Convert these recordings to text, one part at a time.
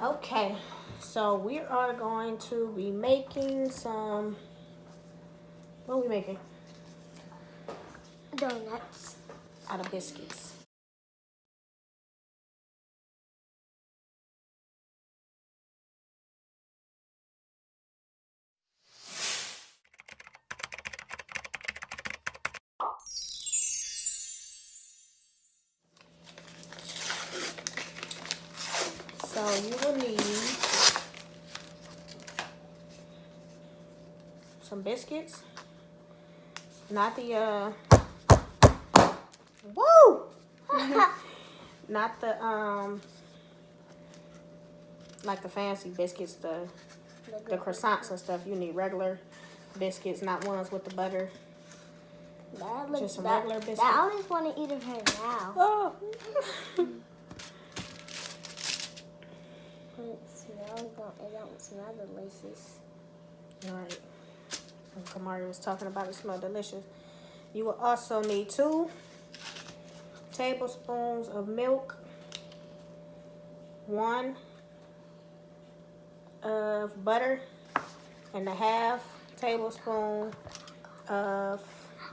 Okay, so we are going to be making some. What are we making? Donuts. Out of biscuits. So you will need some biscuits. Not the woo! Not the like the fancy biscuits, the croissants and stuff. You need regular biscuits, not ones with the butter. Just some regular biscuits. I always want to eat it right now. Oh. But it don't smell delicious. All right. And Kamari was talking about it smell delicious. You will also need 2 tablespoons of milk, 1 of butter, and a half tablespoon of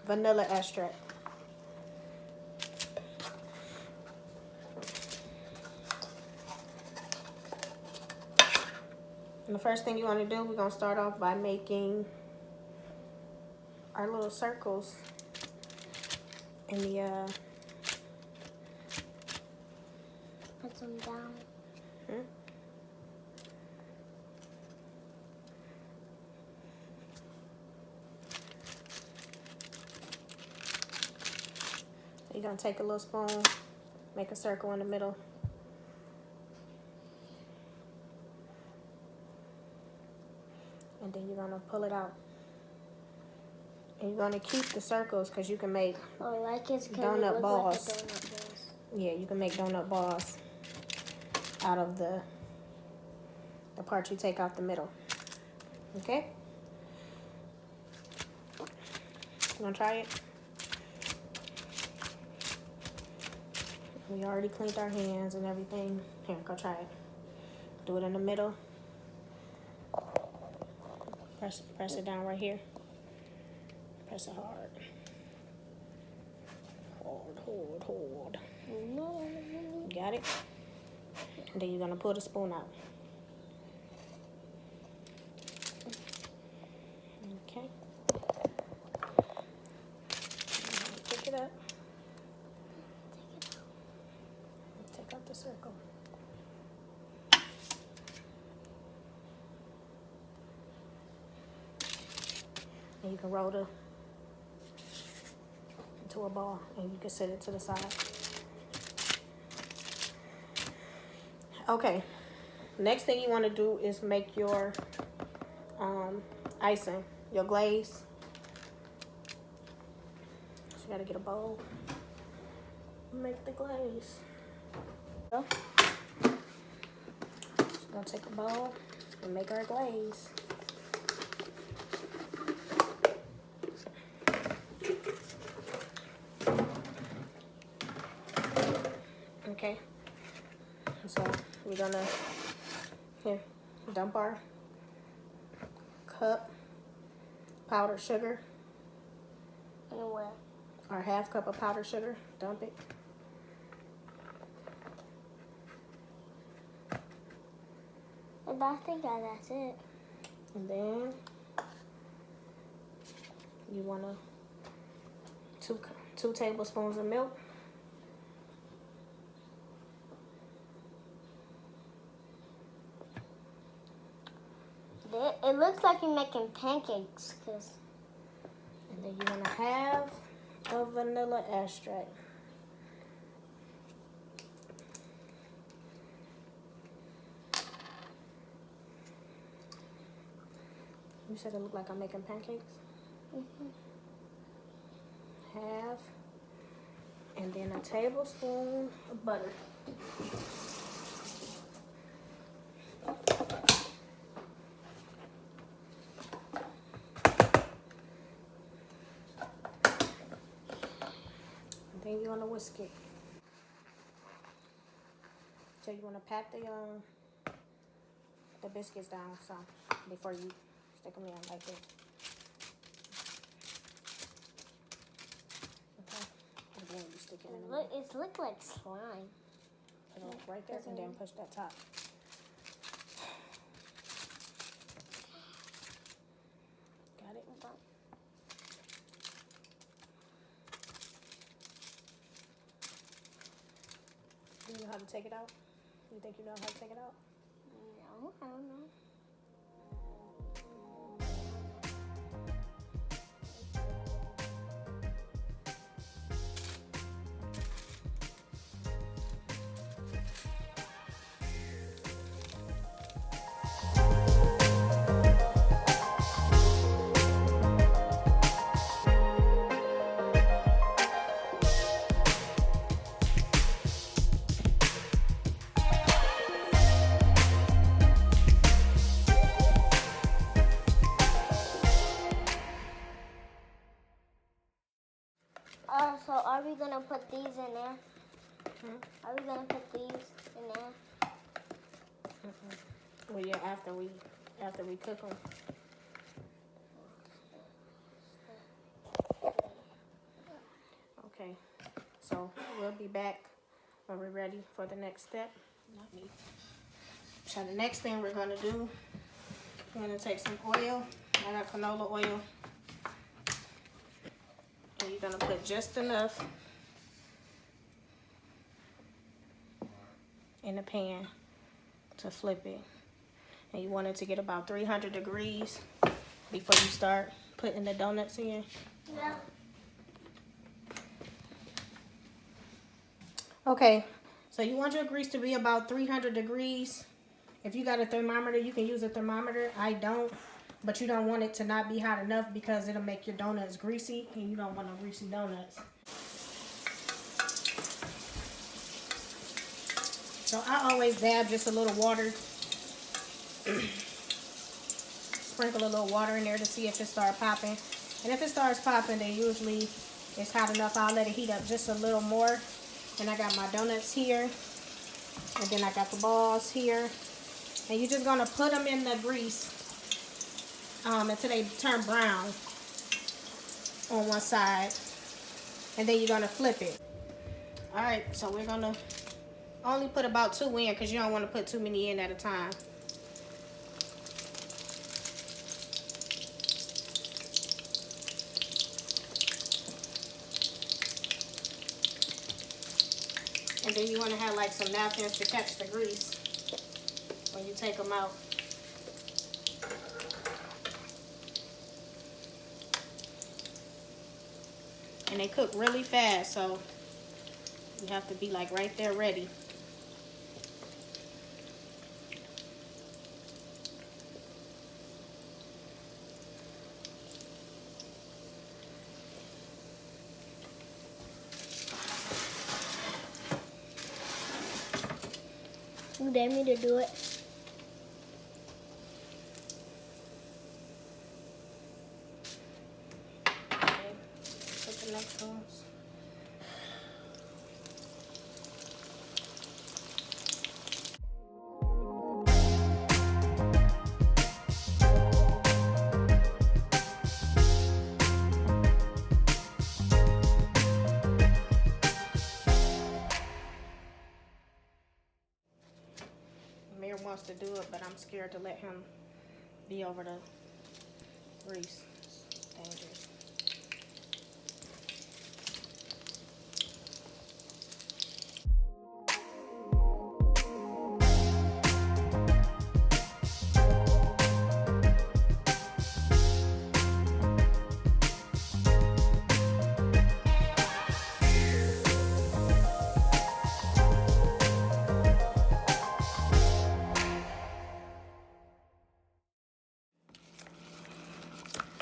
vanilla extract. And the first thing you want to do, we're going to start off by making our little circles in the Put them down. You're going to take a little spoon, make a circle in the middle. And then you're going to pull it out. And you're going to keep the circles because you can make donut balls. Like donut balls. Yeah, you can make donut balls out of the part you take out the middle. Okay? You want to try it? We already cleaned our hands and everything. Here, go try it. Do it in the middle. Press it down right here. Press it hard. Hold. Got it? And then you're going to pull the spoon out. Okay. Pick it up. Take out the circle. And you can roll it into a ball and you can set it to the side. Okay, next thing you want to do is make your icing, your glaze. So you gotta get a bowl. Make the glaze. So we're gonna take a bowl and make our glaze. Okay, so we're gonna dump our cup powdered sugar. Anywhere. Our half cup of powdered sugar. Dump it. And I think that's it. And then you wanna 2 tablespoons of milk. It looks like you're making pancakes, And then you want a half of vanilla extract. You said it looked like I'm making pancakes? Half. And then a tablespoon of butter. Then you want to whisk it. So you want to pat the the biscuits down some before you stick them in like this. Okay. And then you stick it in the middle. It looks like slime. Put it right there and then push that top. Got it? Do you know how to take it out? You think you know how to take it out? No, I don't know. So are we gonna put these in there? Are we gonna put these in there? Well, yeah, after we cook them. Okay, so we'll be back when we're ready for the next step. Not me. So the next thing we're gonna do, we're gonna take some oil. I got canola oil. And you're gonna put just enough in the pan to flip it. And you want it to get about 300 degrees before you start putting the donuts in. Yeah. Okay, so you want your grease to be about 300 degrees. If you got a thermometer, you can use a thermometer. I don't, but you don't want it to not be hot enough because it'll make your donuts greasy, and you don't want no greasy donuts. So I always dab just a little water. Sprinkle a little water in there to see if it starts popping. And if it starts popping, then usually it's hot enough. I'll let it heat up just a little more. And I got my donuts here. And then I got the balls here. And you're just going to put them in the grease until they turn brown on one side. And then you're going to flip it. Alright, so we're going to only put about 2 in because you don't want to put too many in at a time. And then you want to have like some napkins to catch the grease when you take them out. And they cook really fast, so you have to be like right there ready. You dare me to do it? Okay, put the next ones. Amir wants to do it, but I'm scared to let him be over the grease. It's dangerous.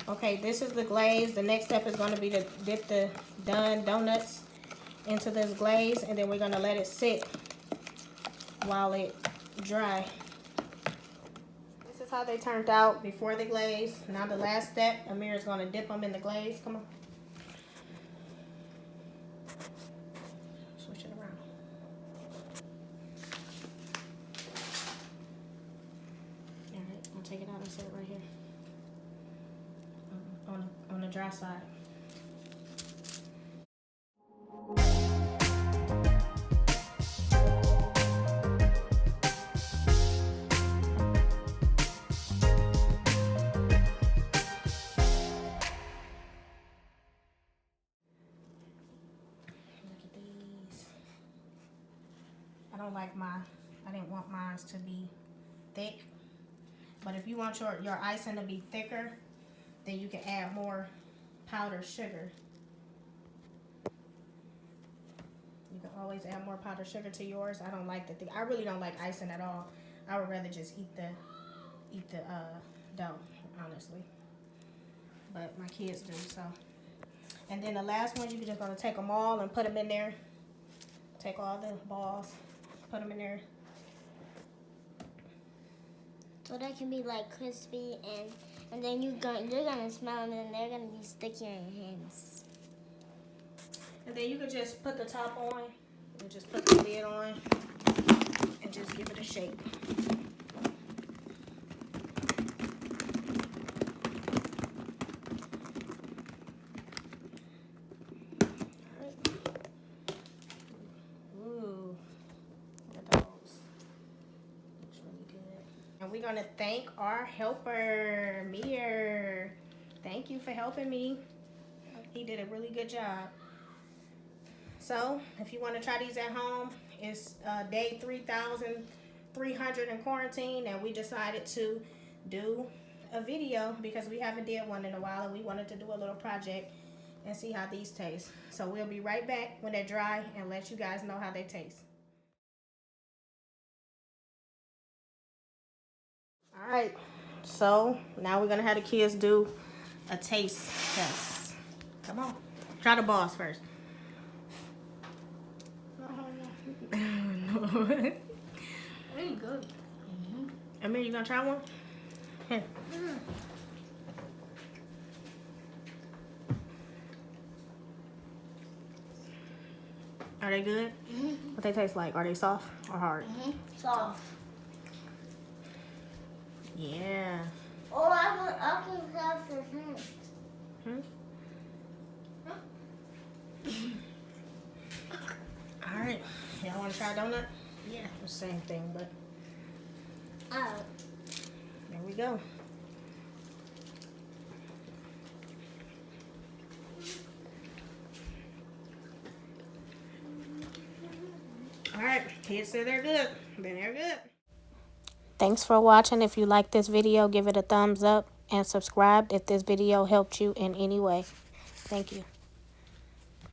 Okay, this is the glaze. The next step is going to be to dip the done donuts into this glaze, and then we're going to let it sit while it dry. This is how they turned out before the glaze. Now the last step, Amir is going to dip them in the glaze. Come on. Switch it around. set right here. On the dry side. I didn't want mine to be thick, but if you want your icing to be thicker, then you can add more powdered sugar. You can always add more powdered sugar to yours. I don't like the thick. I really don't like icing at all. I would rather just eat the dough, honestly. But my kids do, so. And then the last one, you're just gonna take them all and put them in there. Take all the balls, put them in there. So they can be like crispy, and then you're gonna smell them, and they're gonna be sticky in your hands. And then you can just put the top on and just put the lid on and just give it a shake. We're gonna thank our helper, Mir. Thank you for helping me. He did a really good job. So if you want to try these at home, it's day 3,300 in quarantine, and we decided to do a video because we haven't did one in a while, and we wanted to do a little project and see how these taste. So we'll be right back when they're dry and let you guys know how they taste. All right, so now we're gonna have the kids do a taste test. Come on, try the balls first. No. Really good. Amir, you gonna try one? Here. Are they good? What they taste like? Are they soft or hard? Soft. Yeah. Oh, I can have for him. All right. Y'all want to try a donut? Yeah. The same thing, but. There we go. All right. Kids say they're good. Then they're good. Thanks for watching. If you like this video, give it a thumbs up and subscribe if this video helped you in any way. Thank you.